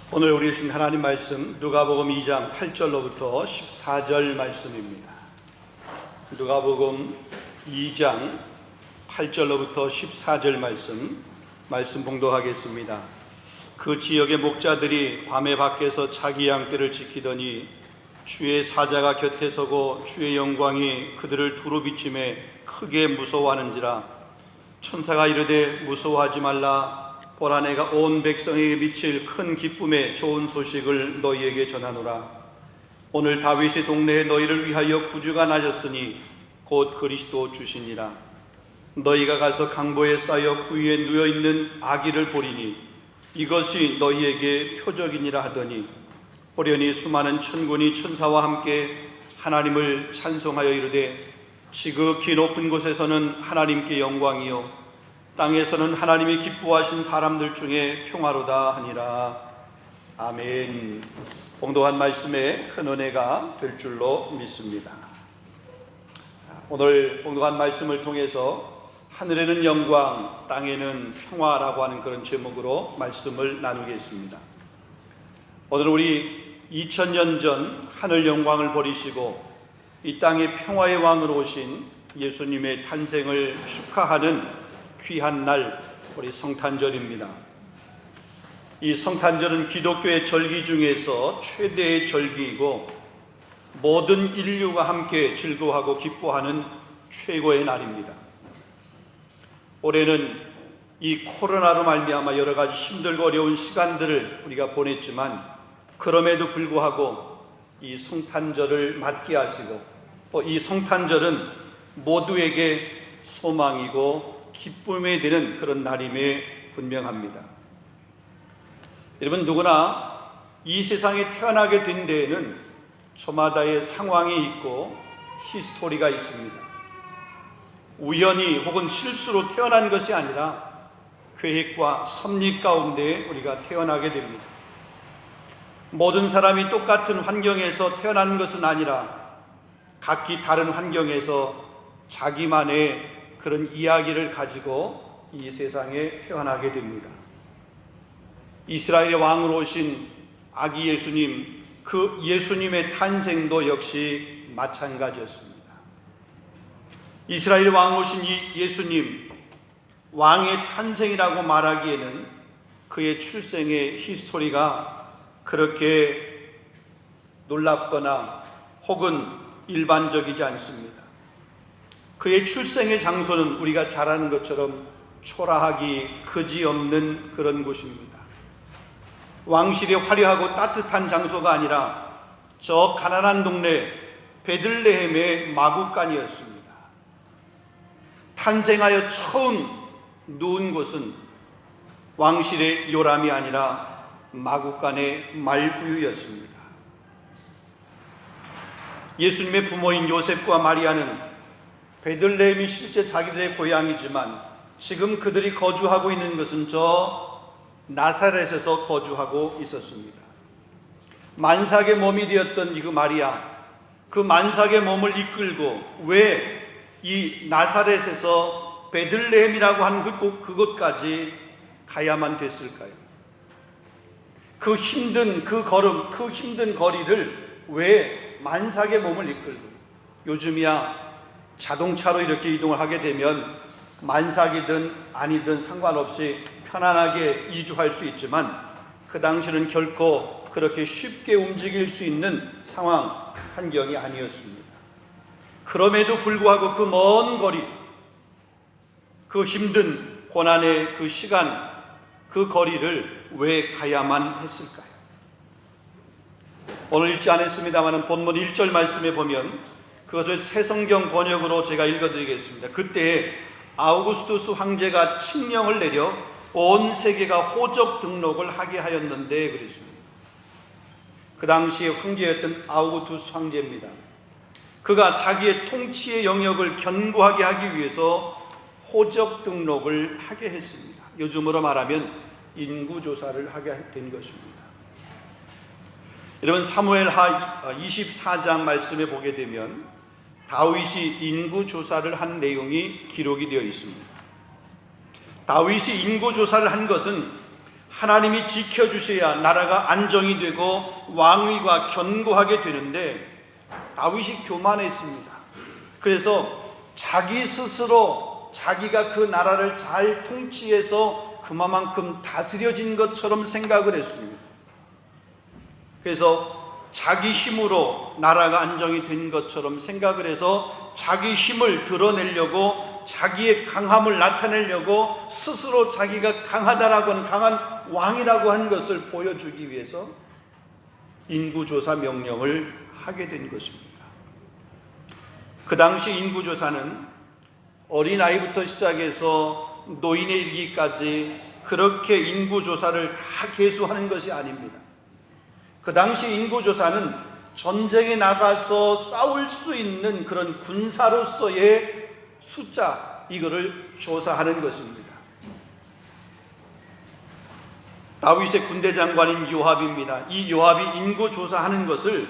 오늘 우리 주신 하나님 말씀 누가복음 2장 8절로부터 14절 말씀입니다. 누가복음 2장 8절로부터 14절 말씀 봉독하겠습니다. 그 지역의 목자들이 밤에 밖에서 자기 양떼를 지키더니 주의 사자가 곁에 서고 주의 영광이 그들을 두루 비침에 크게 무서워하는지라. 천사가 이르되 무서워하지 말라. 보라, 내가 온 백성에게 미칠 큰 기쁨의 좋은 소식을 너희에게 전하노라. 오늘 다윗의 동네에 너희를 위하여 구주가 나셨으니 곧 그리스도 주시니라. 너희가 가서 강보에 쌓여 구유에 누워있는 아기를 보리니 이것이 너희에게 표적이니라 하더니, 호련히 수많은 천군이 천사와 함께 하나님을 찬송하여 이르되, 지극히 높은 곳에서는 하나님께 영광이요 땅에서는 하나님이 기뻐하신 사람들 중에 평화로다 하니라. 아멘. 봉독한 말씀에 큰 은혜가 될 줄로 믿습니다. 오늘 봉독한 말씀을 통해서 하늘에는 영광, 땅에는 평화라고 하는 그런 제목으로 말씀을 나누겠습니다. 오늘 우리 2000년 전 하늘 영광을 버리시고 이 땅에 평화의 왕으로 오신 예수님의 탄생을 축하하는 귀한 날, 우리 성탄절입니다. 이 성탄절은 기독교의 절기 중에서 최대의 절기이고 모든 인류가 함께 즐거워하고 기뻐하는 최고의 날입니다. 올해는 이 코로나로 말미암아 여러 가지 힘들고 어려운 시간들을 우리가 보냈지만, 그럼에도 불구하고 이 성탄절을 맞게 하시고, 또 이 성탄절은 모두에게 소망이고 기쁨에 드는 그런 날임에 분명합니다. 여러분, 누구나 이 세상에 태어나게 된 데에는 저마다의 상황이 있고 히스토리가 있습니다. 우연히 혹은 실수로 태어난 것이 아니라 계획과 섭리 가운데 우리가 태어나게 됩니다. 모든 사람이 똑같은 환경에서 태어나는 것은 아니라 각기 다른 환경에서 자기만의 그런 이야기를 가지고 이 세상에 태어나게 됩니다. 이스라엘의 왕으로 오신 아기 예수님, 그 예수님의 탄생도 역시 마찬가지였습니다. 이스라엘의 왕으로 오신 이 예수님, 왕의 탄생이라고 말하기에는 그의 출생의 히스토리가 그렇게 놀랍거나 혹은 일반적이지 않습니다. 그의 출생의 장소는 우리가 잘 아는 것처럼 초라하기 그지없는 그런 곳입니다. 왕실의 화려하고 따뜻한 장소가 아니라 저 가난한 동네 베들레헴의 마구간이었습니다. 탄생하여 처음 누운 곳은 왕실의 요람이 아니라 마구간의 말구유였습니다. 예수님의 부모인 요셉과 마리아는 베들레헴이 실제 자기들의 고향이지만 지금 그들이 거주하고 있는 것은 저 나사렛에서 거주하고 있었습니다. 만삭의 몸이 되었던 이 마리아, 그 만삭의 몸을 이끌고 왜 이 나사렛에서 베들레헴이라고 하는 그곳까지 가야만 됐을까요? 그 힘든 그 걸음, 그 힘든 거리를 왜 만삭의 몸을 이끌고, 요즘이야 자동차로 이렇게 이동을 하게 되면 만삭이든 아니든 상관없이 편안하게 이주할 수 있지만, 그 당시는 결코 그렇게 쉽게 움직일 수 있는 상황, 환경이 아니었습니다. 그럼에도 불구하고 그 먼 거리, 그 힘든 고난의 그 시간, 그 거리를 왜 가야만 했을까요? 오늘 읽지 않았습니다만 본문 1절 말씀에 보면 그것을 새성경 번역으로 제가 읽어드리겠습니다. 그때 아우구스투스 황제가 칙령을 내려 온 세계가 호적 등록을 하게 하였는데 그랬습니다. 그 당시에 황제였던 아우구스투스 황제입니다. 그가 자기의 통치의 영역을 견고하게 하기 위해서 호적 등록을 하게 했습니다. 요즘으로 말하면 인구조사를 하게 된 것입니다. 여러분, 사무엘하 24장 말씀에 보게 되면 다윗이 인구조사를 한 내용이 기록이 되어 있습니다. 다윗이 인구조사를 한 것은 하나님이 지켜주셔야 나라가 안정이 되고 왕위가 견고하게 되는데 다윗이 교만했습니다. 그래서 자기 스스로 자기가 그 나라를 잘 통치해서 그만큼 다스려진 것처럼 생각을 했습니다. 그래서 자기 힘으로 나라가 안정이 된 것처럼 생각을 해서 자기 힘을 드러내려고, 자기의 강함을 나타내려고 스스로 자기가 강하다라고 하는, 강한 왕이라고 하는 것을 보여주기 위해서 인구조사 명령을 하게 된 것입니다. 그 당시 인구조사는 어린아이부터 시작해서 노인에 이르기까지 그렇게 인구조사를 다 계수하는 것이 아닙니다. 그 당시 인구조사는 전쟁에 나가서 싸울 수 있는 그런 군사로서의 숫자, 이거를 조사하는 것입니다. 다윗의 군대 장관인 요압입니다. 이 요압이 인구조사하는 것을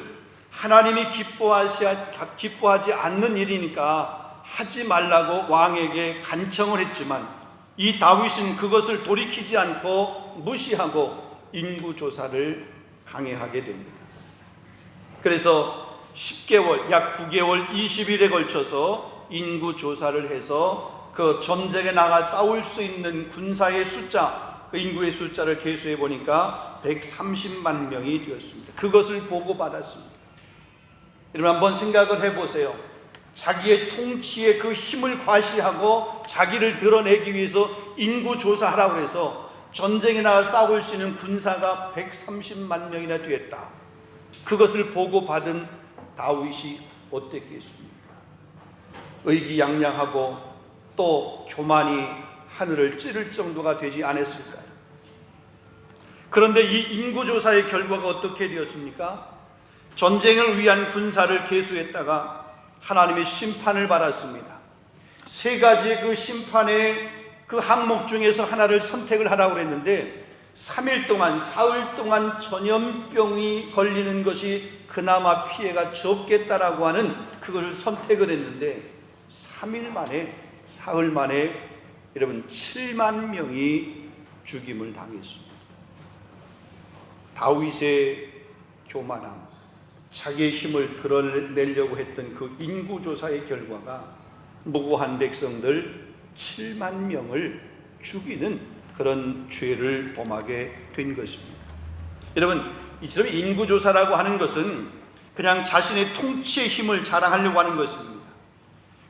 하나님이 기뻐하지 않는 일이니까 하지 말라고 왕에게 간청을 했지만, 이 다윗은 그것을 돌이키지 않고 무시하고 인구조사를 강행하게 됩니다. 그래서 10개월, 약 9개월 20일에 걸쳐서 인구조사를 해서 그 전쟁에 나가 싸울 수 있는 군사의 숫자, 그 인구의 숫자를 계수해 보니까 130만 명이 되었습니다. 그것을 보고받았습니다. 여러분 한번 생각을 해보세요. 자기의 통치에 그 힘을 과시하고 자기를 드러내기 위해서 인구조사하라고 해서 전쟁에 나가 싸울 수 있는 군사가 130만 명이나 되었다. 그것을 보고받은 다윗이 어땠겠습니까? 의기양양하고 또 교만이 하늘을 찌를 정도가 되지 않았을까요? 그런데 이 인구조사의 결과가 어떻게 되었습니까? 전쟁을 위한 군사를 계수했다가 하나님의 심판을 받았습니다. 세 가지의 그 심판의 그 항목 중에서 하나를 선택을 하라고 했는데 3일 동안, 사흘 동안 전염병이 걸리는 것이 그나마 피해가 적겠다라고 하는 그것을 선택을 했는데 3일 만에, 사흘 만에 여러분 7만 명이 죽임을 당했습니다. 다윗의 교만함, 자기의 힘을 드러내려고 했던 그 인구조사의 결과가 무고한 백성들 7만 명을 죽이는 그런 죄를 범하게 된 것입니다. 여러분, 이처럼 인구조사라고 하는 것은 그냥 자신의 통치의 힘을 자랑하려고 하는 것입니다.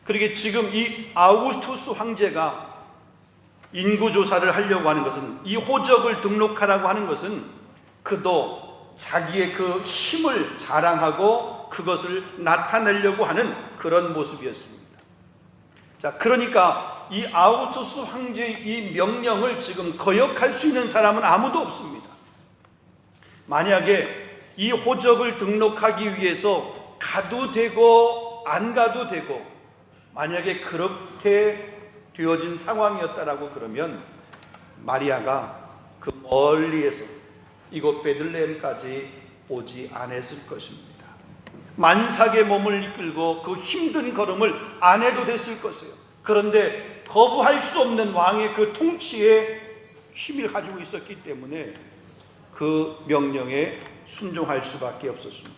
그러게 지금 이 아우구스투스 황제가 인구조사를 하려고 하는 것은, 이 호적을 등록하라고 하는 것은 그도 자기의 그 힘을 자랑하고 그것을 나타내려고 하는 그런 모습이었습니다. 자, 그러니까 이 아우구스투스 황제의 이 명령을 지금 거역할 수 있는 사람은 아무도 없습니다. 만약에 이 호적을 등록하기 위해서 가도 되고 안 가도 되고, 만약에 그렇게 되어진 상황이었다라고 그러면 마리아가 그 멀리에서 이곳 베들레헴까지 오지 않았을 것입니다. 만삭의 몸을 이끌고 그 힘든 걸음을 안 해도 됐을 것이에요. 그런데 거부할 수 없는 왕의 그 통치에 힘을 가지고 있었기 때문에 그 명령에 순종할 수밖에 없었습니다.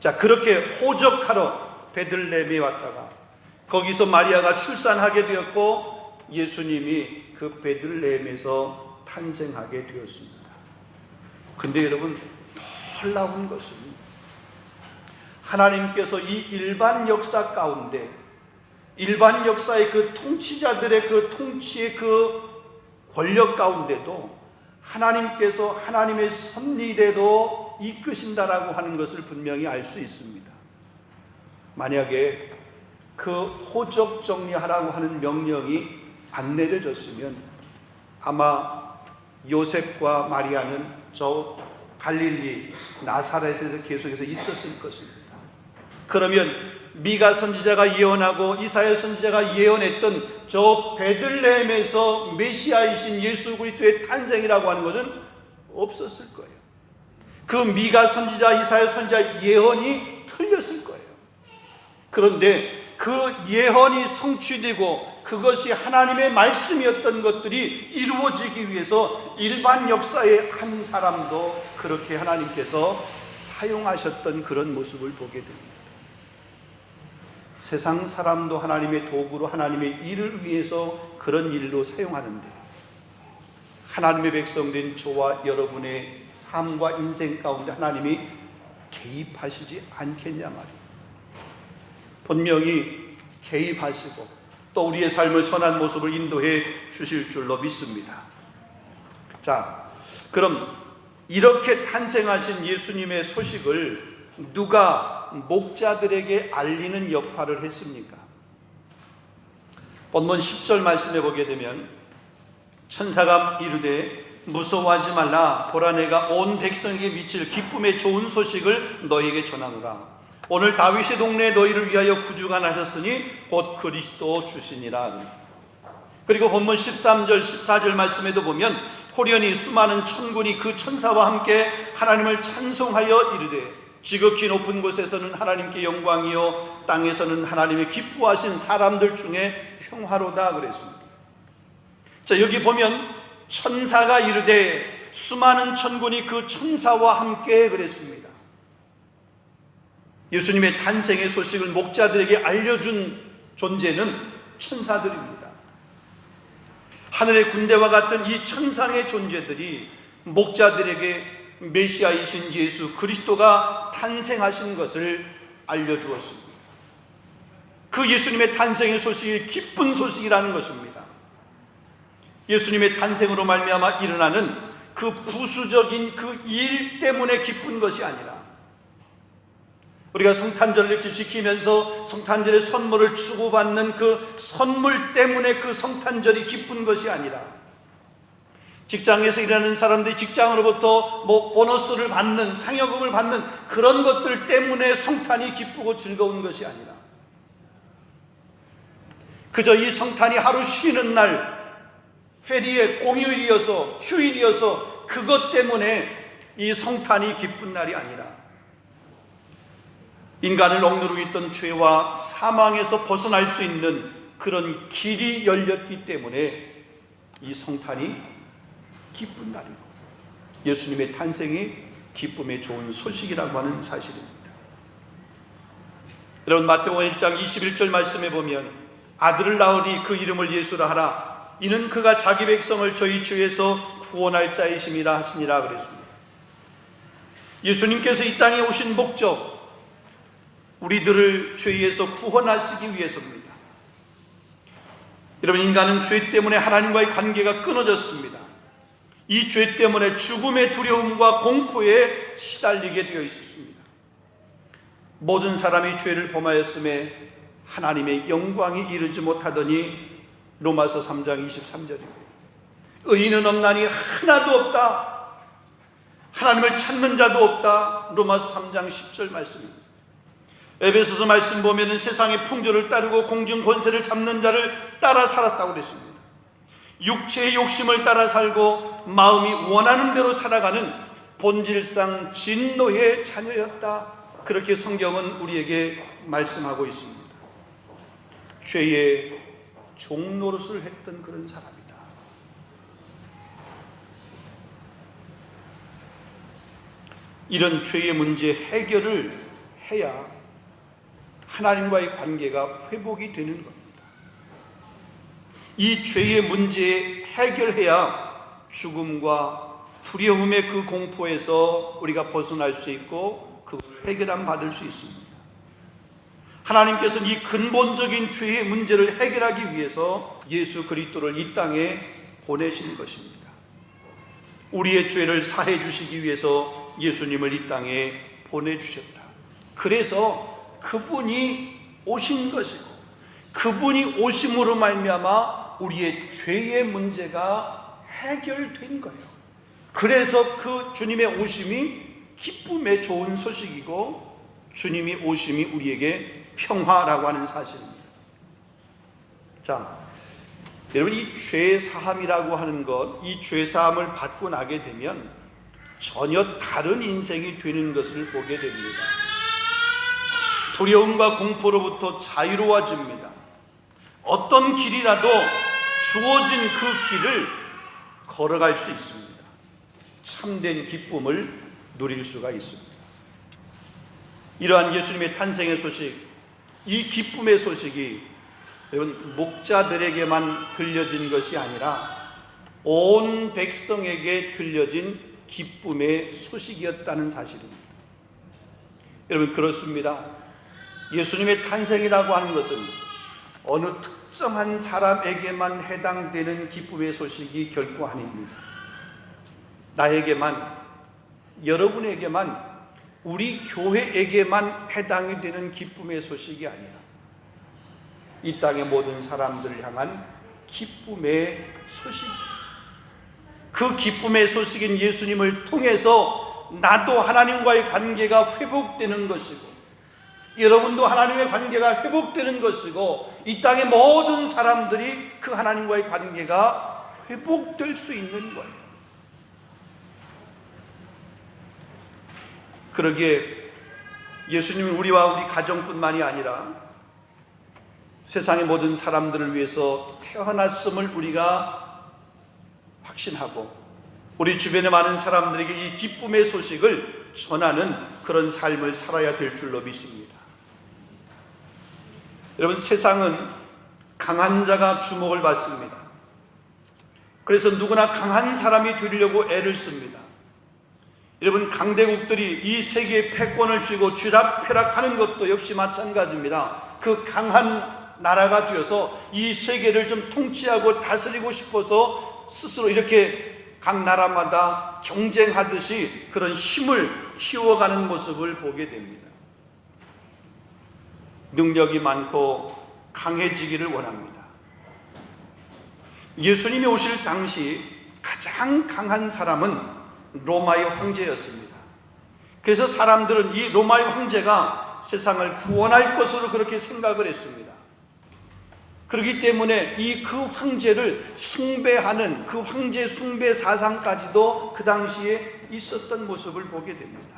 자, 그렇게 호적하러 베들레헴에 왔다가 거기서 마리아가 출산하게 되었고 예수님이 그 베들레헴에서 탄생하게 되었습니다. 근데 여러분, 놀라운 것은 하나님께서 이 일반 역사 가운데, 일반 역사의 그 통치자들의 그 통치의 그 권력 가운데도 하나님께서 하나님의 섭리대로 이끄신다라고 하는 것을 분명히 알 수 있습니다. 만약에 그 호적 정리하라고 하는 명령이 안 내려졌으면 아마 요셉과 마리아는 저 갈릴리 나사렛에서 계속해서 있었을 것입니다. 그러면 미가 선지자가 예언하고 이사야 선지자가 예언했던 저 베들레헴에서 메시아이신 예수 그리스도의 탄생이라고 하는 것은 없었을 거예요. 그 미가 선지자, 이사야 선지자 예언이 틀렸을 거예요. 그런데 그 예언이 성취되고 그것이 하나님의 말씀이었던 것들이 이루어지기 위해서 일반 역사의 한 사람도 그렇게 하나님께서 사용하셨던 그런 모습을 보게 됩니다. 세상 사람도 하나님의 도구로 하나님의 일을 위해서 그런 일로 사용하는데 하나님의 백성된 저와 여러분의 삶과 인생 가운데 하나님이 개입하시지 않겠냐 말이에요. 분명히 개입하시고 또 우리의 삶을 선한 모습을 인도해 주실 줄로 믿습니다. 자, 그럼 이렇게 탄생하신 예수님의 소식을 누가 목자들에게 알리는 역할을 했습니까? 본문 10절 말씀해 보게 되면 천사가 이르되 무서워하지 말라. 보라, 내가 온 백성에게 미칠 기쁨의 좋은 소식을 너희에게 전하노라. 오늘 다윗의 동네에 너희를 위하여 구주가 나셨으니 곧 그리스도 주시니라. 그리고 본문 13절 14절 말씀에도 보면 호련히 수많은 천군이 그 천사와 함께 하나님을 찬송하여 이르되 지극히 높은 곳에서는 하나님께 영광이요 땅에서는 하나님의 기뻐하신 사람들 중에 평화로다 그랬습니다. 자, 여기 보면 천사가 이르되 수많은 천군이 그 천사와 함께 그랬습니다. 예수님의 탄생의 소식을 목자들에게 알려준 존재는 천사들입니다. 하늘의 군대와 같은 이 천상의 존재들이 목자들에게 메시아이신 예수 그리스도가 탄생하신 것을 알려주었습니다. 그 예수님의 탄생의 소식이 기쁜 소식이라는 것입니다. 예수님의 탄생으로 말미암아 일어나는 그 부수적인 그 일 때문에 기쁜 것이 아니라 우리가 성탄절을 이렇게 지키면서 성탄절의 선물을 주고받는 그 선물 때문에 그 성탄절이 기쁜 것이 아니라 직장에서 일하는 사람들이 직장으로부터 보너스를 받는, 상여금을 받는 그런 것들 때문에 성탄이 기쁘고 즐거운 것이 아니라 그저 이 성탄이 하루 쉬는 날 페리의 공휴일이어서 휴일이어서 그것 때문에 이 성탄이 기쁜 날이 아니라 인간을 억누르고 있던 죄와 사망에서 벗어날 수 있는 그런 길이 열렸기 때문에 이 성탄이 기쁜 날이고 예수님의 탄생이 기쁨의 좋은 소식이라고 하는 사실입니다. 여러분, 마태복음 1장 21절 말씀에 보면 아들을 낳으니 그 이름을 예수라 하라. 이는 그가 자기 백성을 저희 죄에서 구원할 자이심이라 하시니라 그랬습니다. 예수님께서 이 땅에 오신 목적, 우리들을 죄에서 구원하시기 위해서입니다. 여러분, 인간은 죄 때문에 하나님과의 관계가 끊어졌습니다. 이 죄 때문에 죽음의 두려움과 공포에 시달리게 되어 있었습니다. 모든 사람이 죄를 범하였음에 하나님의 영광이 이르지 못하더니 로마서 3장 23절입니다. 의인은 없나니 하나도 없다. 하나님을 찾는 자도 없다. 로마서 3장 10절 말씀입니다. 에베소서 말씀 보면은 세상의 풍조를 따르고 공중 권세를 잡는 자를 따라 살았다고 그랬습니다. 육체의 욕심을 따라 살고 마음이 원하는 대로 살아가는 본질상 진노의 자녀였다. 그렇게 성경은 우리에게 말씀하고 있습니다. 죄의 종노릇을 했던 그런 사람이다. 이런 죄의 문제 해결을 해야 하나님과의 관계가 회복이 되는 겁니다. 이 죄의 문제 해결해야 죽음과 두려움의 그 공포에서 우리가 벗어날 수 있고 그걸 해결함 받을 수 있습니다. 하나님께서는 이 근본적인 죄의 문제를 해결하기 위해서 예수 그리스도를 이 땅에 보내신 것입니다. 우리의 죄를 사해 주시기 위해서 예수님을 이 땅에 보내주셨다. 그래서 그분이 오신 것이고 그분이 오심으로 말미암아 우리의 죄의 문제가 해결된 거예요. 그래서 그 주님의 오심이 기쁨의 좋은 소식이고 주님이 오심이 우리에게 평화라고 하는 사실입니다. 자, 여러분, 이 죄사함이라고 하는 것, 이 죄사함을 받고 나게 되면 전혀 다른 인생이 되는 것을 보게 됩니다. 두려움과 공포로부터 자유로워집니다. 어떤 길이라도 주어진 그 길을 걸어갈 수 있습니다. 참된 기쁨을 누릴 수가 있습니다. 이러한 예수님의 탄생의 소식, 이 기쁨의 소식이 여러분 목자들에게만 들려진 것이 아니라 온 백성에게 들려진 기쁨의 소식이었다는 사실입니다. 여러분 그렇습니다. 예수님의 탄생이라고 하는 것은 어느 특정한 사람에게만 해당되는 기쁨의 소식이 결코 아닙니다. 나에게만, 여러분에게만, 우리 교회에게만 해당이 되는 기쁨의 소식이 아니라 이 땅의 모든 사람들을 향한 기쁨의 소식, 그 기쁨의 소식인 예수님을 통해서 나도 하나님과의 관계가 회복되는 것이고 여러분도 하나님의 관계가 회복되는 것이고 이 땅의 모든 사람들이 그 하나님과의 관계가 회복될 수 있는 거예요. 그러기에 예수님은 우리와 우리 가정뿐만이 아니라 세상의 모든 사람들을 위해서 태어났음을 우리가 확신하고 우리 주변의 많은 사람들에게 이 기쁨의 소식을 전하는 그런 삶을 살아야 될 줄로 믿습니다. 여러분 세상은 강한 자가 주목을 받습니다. 그래서 누구나 강한 사람이 되려고 애를 씁니다. 여러분 강대국들이 이 세계의 패권을 쥐고 쥐락펴락하는 것도 역시 마찬가지입니다. 그 강한 나라가 되어서 이 세계를 좀 통치하고 다스리고 싶어서 스스로 이렇게 각 나라마다 경쟁하듯이 그런 힘을 키워가는 모습을 보게 됩니다. 능력이 많고 강해지기를 원합니다. 예수님이 오실 당시 가장 강한 사람은 로마의 황제였습니다. 그래서 사람들은 이 로마의 황제가 세상을 구원할 것으로 그렇게 생각을 했습니다. 그렇기 때문에 이 그 황제를 숭배하는 그 황제 숭배 사상까지도 그 당시에 있었던 모습을 보게 됩니다.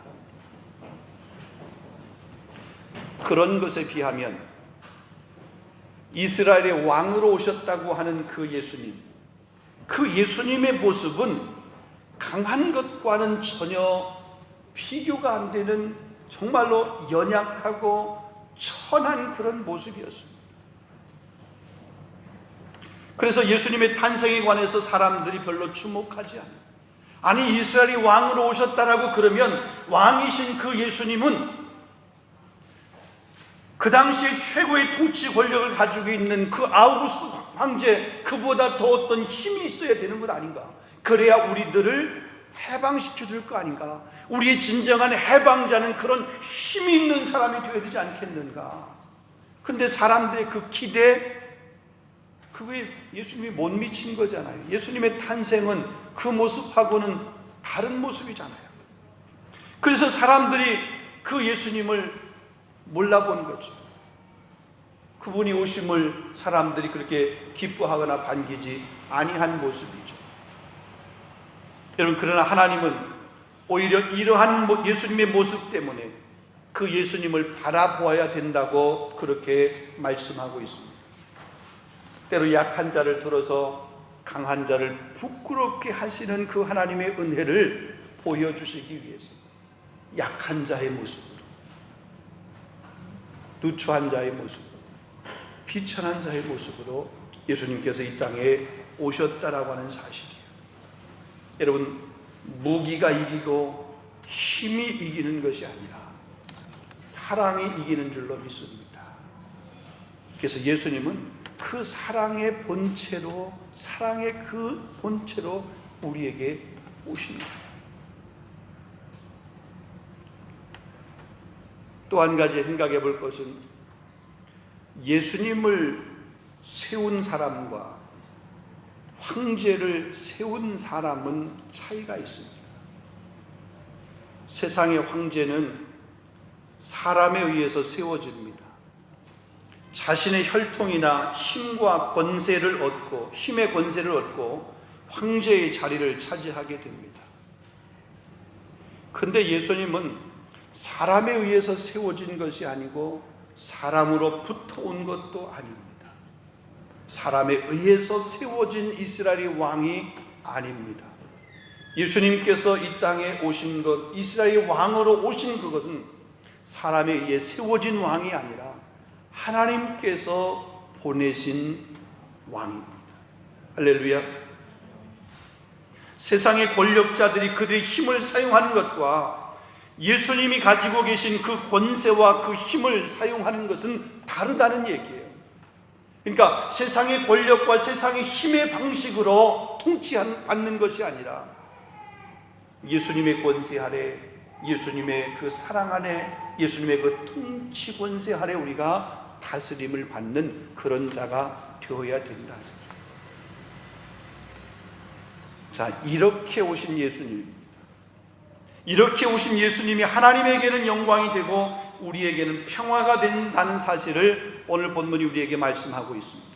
그런 것에 비하면 이스라엘의 왕으로 오셨다고 하는 그 예수님의 모습은 강한 것과는 전혀 비교가 안 되는 정말로 연약하고 천한 그런 모습이었습니다. 그래서 예수님의 탄생에 관해서 사람들이 별로 주목하지 않아요. 아니 이스라엘이 왕으로 오셨다라고 그러면 왕이신 그 예수님은 그 당시에 최고의 통치 권력을 가지고 있는 그 아우구스 황제 그보다 더 어떤 힘이 있어야 되는 것 아닌가? 그래야 우리들을 해방시켜 줄 거 아닌가? 우리의 진정한 해방자는 그런 힘이 있는 사람이 되어야 되지 않겠는가? 근데 사람들의 그 기대, 그게 예수님이 못 미친 거잖아요. 예수님의 탄생은 그 모습하고는 다른 모습이잖아요. 그래서 사람들이 그 예수님을 몰라본 거죠. 그분이 오심을 사람들이 그렇게 기뻐하거나 반기지 아니한 모습이죠. 여러분 그러나 하나님은 오히려 이러한 예수님의 모습 때문에 그 예수님을 바라보아야 된다고 그렇게 말씀하고 있습니다. 때로 약한 자를 들어서 강한 자를 부끄럽게 하시는 그 하나님의 은혜를 보여주시기 위해서 약한 자의 모습으로, 누추한 자의 모습으로, 비천한 자의 모습으로 예수님께서 이 땅에 오셨다라고 하는 사실이에요. 여러분 무기가 이기고 힘이 이기는 것이 아니라 사랑이 이기는 줄로 믿습니다. 그래서 예수님은 그 사랑의 본체로, 사랑의 그 본체로 우리에게 오십니다. 또 한 가지 생각해 볼 것은 예수님을 세운 사람과 황제를 세운 사람은 차이가 있습니다. 세상의 황제는 사람에 의해서 세워집니다. 자신의 혈통이나 힘과 권세를 얻고, 힘의 권세를 얻고 황제의 자리를 차지하게 됩니다. 그런데 예수님은 사람에 의해서 세워진 것이 아니고 사람으로부터 온 것도 아닙니다. 사람에 의해서 세워진 이스라엘의 왕이 아닙니다. 예수님께서 이 땅에 오신 것, 이스라엘의 왕으로 오신 그것은 사람에 의해 세워진 왕이 아니라 하나님께서 보내신 왕입니다. 할렐루야. 세상의 권력자들이 그들의 힘을 사용하는 것과 예수님이 가지고 계신 그 권세와 그 힘을 사용하는 것은 다르다는 얘기예요. 그러니까 세상의 권력과 세상의 힘의 방식으로 통치받는 것이 아니라 예수님의 권세 아래, 예수님의 그 사랑 안에, 예수님의 그 통치 권세 아래 우리가 다스림을 받는 그런 자가 되어야 된다. 자, 이렇게 오신 예수님, 이렇게 오신 예수님이 하나님에게는 영광이 되고 우리에게는 평화가 된다는 사실을 오늘 본문이 우리에게 말씀하고 있습니다.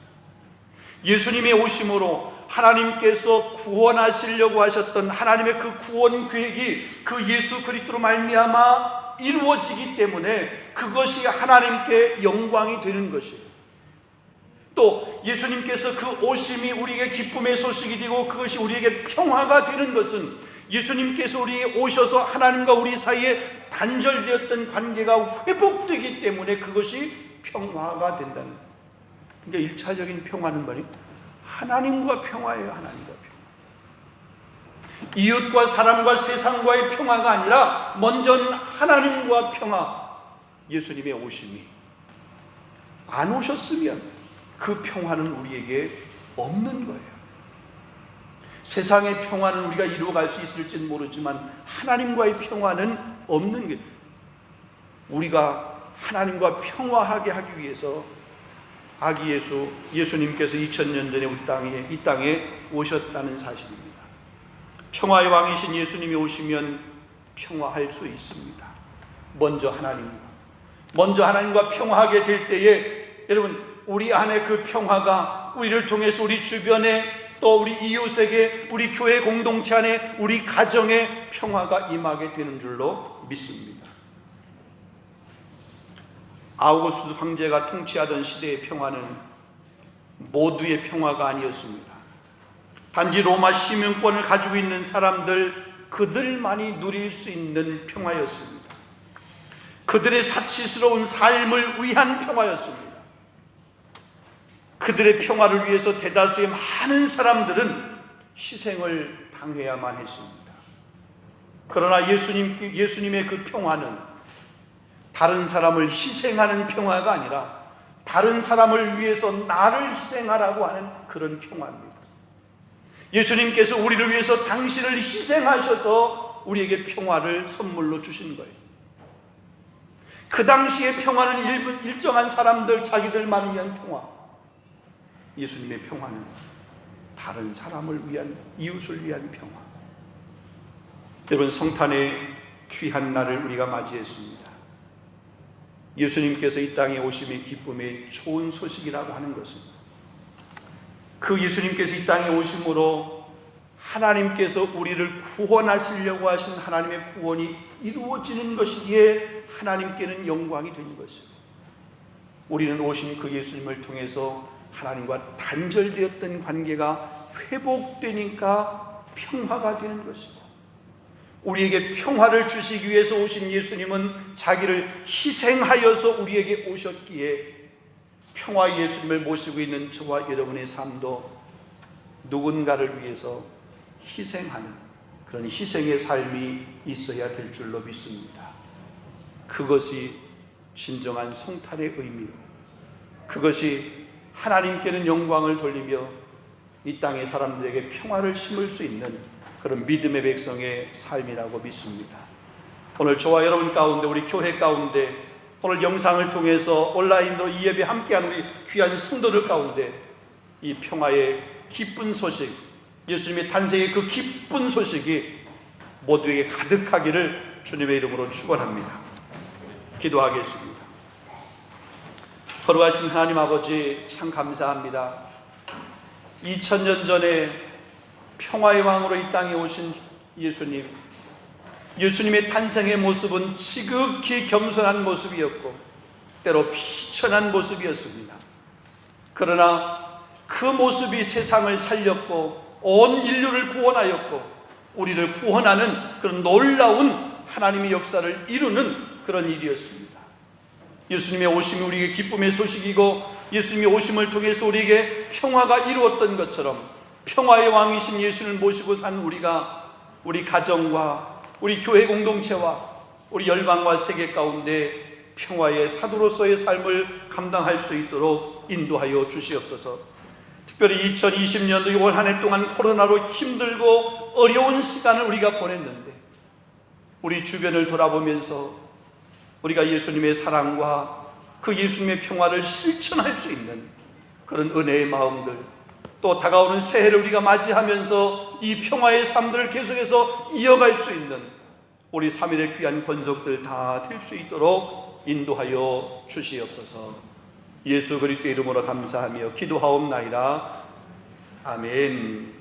예수님의 오심으로 하나님께서 구원하시려고 하셨던 하나님의 그 구원 계획이 그 예수 그리스도로 말미암아 이루어지기 때문에 그것이 하나님께 영광이 되는 것이에요. 또 예수님께서 그 오심이 우리에게 기쁨의 소식이 되고 그것이 우리에게 평화가 되는 것은 예수님께서 우리에게 오셔서 하나님과 우리 사이에 단절되었던 관계가 회복되기 때문에 그것이 평화가 된다는 거예요. 그러니까 1차적인 평화는 뭐예요? 하나님과 평화예요. 하나님과 평화. 이웃과 사람과 세상과의 평화가 아니라 먼저는 하나님과 평화. 예수님의 오심이 안 오셨으면 그 평화는 우리에게 없는 거예요. 세상의 평화는 우리가 이루어갈 수 있을지는 모르지만 하나님과의 평화는 없는 거예요. 우리가 하나님과 평화하게 하기 위해서 아기 예수님께서 2000년 전에 이 땅에 오셨다는 사실입니다. 평화의 왕이신 예수님이 오시면 평화할 수 있습니다. 먼저 하나님과 평화하게 될 때에 여러분, 우리 안에 그 평화가 우리를 통해서 우리 주변에 또 우리 이웃에게, 우리 교회 공동체 안에, 우리 가정에 평화가 임하게 되는 줄로 믿습니다. 아우구스투스 황제가 통치하던 시대의 평화는 모두의 평화가 아니었습니다. 단지 로마 시민권을 가지고 있는 사람들, 그들만이 누릴 수 있는 평화였습니다. 그들의 사치스러운 삶을 위한 평화였습니다. 그들의 평화를 위해서 대다수의 많은 사람들은 희생을 당해야만 했습니다. 그러나 예수님의 그 평화는 다른 사람을 희생하는 평화가 아니라 다른 사람을 위해서 나를 희생하라고 하는 그런 평화입니다. 예수님께서 우리를 위해서 당신을 희생하셔서 우리에게 평화를 선물로 주신 거예요. 그 당시의 평화는 일정한 사람들, 자기들만을 위한 평화. 예수님의 평화는 다른 사람을 위한, 이웃을 위한 평화. 여러분, 성탄의 귀한 날을 우리가 맞이했습니다. 예수님께서 이 땅에 오심이 기쁨의 좋은 소식이라고 하는 것은 그 예수님께서 이 땅에 오심으로 하나님께서 우리를 구원하시려고 하신 하나님의 구원이 이루어지는 것이기에 하나님께는 영광이 된 것이에요. 우리는 오신 그 예수님을 통해서 하나님과 단절되었던 관계가 회복되니까 평화가 되는 것이고, 우리에게 평화를 주시기 위해서 오신 예수님은 자기를 희생하여서 우리에게 오셨기에 평화의 예수님을 모시고 있는 저와 여러분의 삶도 누군가를 위해서 희생하는 그런 희생의 삶이 있어야 될 줄로 믿습니다. 그것이 진정한 성탄의 의미요, 그것이 하나님께는 영광을 돌리며 이 땅의 사람들에게 평화를 심을 수 있는 그런 믿음의 백성의 삶이라고 믿습니다. 오늘 저와 여러분 가운데, 우리 교회 가운데, 오늘 영상을 통해서 온라인으로 이 예배 함께하는 우리 귀한 성도들 가운데 이 평화의 기쁜 소식, 예수님의 탄생의 그 기쁜 소식이 모두에게 가득하기를 주님의 이름으로 축원합니다. 기도하겠습니다. 거룩하신 하나님 아버지, 참 감사합니다. 2000년 전에 평화의 왕으로 이 땅에 오신 예수님의 탄생의 모습은 지극히 겸손한 모습이었고 때로 비천한 모습이었습니다. 그러나 그 모습이 세상을 살렸고 온 인류를 구원하였고 우리를 구원하는 그런 놀라운 하나님의 역사를 이루는 그런 일이었습니다. 예수님의 오심이 우리에게 기쁨의 소식이고 예수님의 오심을 통해서 우리에게 평화가 이루었던 것처럼 평화의 왕이신 예수님을 모시고 산 우리가 우리 가정과 우리 교회 공동체와 우리 열방과 세계 가운데 평화의 사도로서의 삶을 감당할 수 있도록 인도하여 주시옵소서. 특별히 2020년도 6월 한 해 동안 코로나로 힘들고 어려운 시간을 우리가 보냈는데 우리 주변을 돌아보면서 우리가 예수님의 사랑과 그 예수님의 평화를 실천할 수 있는 그런 은혜의 마음들, 또 다가오는 새해를 우리가 맞이하면서 이 평화의 삶들을 계속해서 이어갈 수 있는 우리 3일의 귀한 권속들 다 될 수 있도록 인도하여 주시옵소서. 예수 그리스도의 이름으로 감사하며 기도하옵나이다. 아멘.